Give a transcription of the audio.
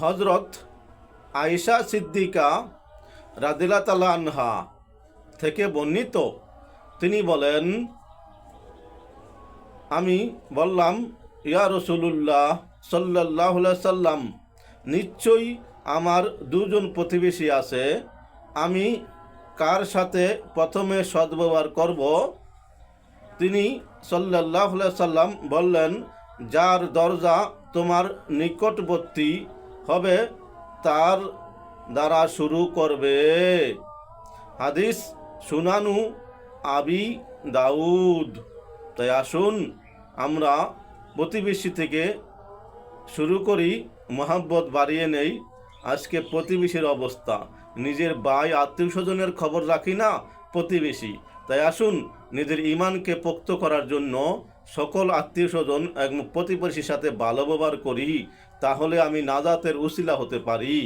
হজরত আয়েশা সিদ্দিকা রাদিয়াল্লাহু তাআলা আনহা থেকে বর্ণিত, তিনি বলেন, আমি বললাম, ইয়া রাসূলুল্লাহ সাল্লাল্লাহু আলাইহি সাল্লাম, নিশ্চয়ই আমার দুজন প্রতিবেশী আছে, আমি কার সাথে প্রথমে সদ্ব্যবহার করব? তিনি সাল্লাল্লাহু আলাইহি সাল্লাম বললেন, যার দরজা তোমার নিকটবর্তী হবে তার দ্বারা শুরু করবে। হাদিস সুনানু আবি দাউদ। তাই আসুন আমরা প্রতিবেশী থেকে শুরু করি, মহাব্বত বাড়িয়ে নেই। আজকে প্রতিবেশীর অবস্থা, নিজের ভাই আত্মীয় স্বজনের খবর রাখি না, প্রতিবেশী। তাই আসুন নিজের ইমানকে পোক্ত করার জন্য সকল আত্মীয় স্বজন এবং প্রতিবেশীর সাথে ভালো ব্যবহার করি, তাহলে আমি নাজাতের উসিলা হতে পারি।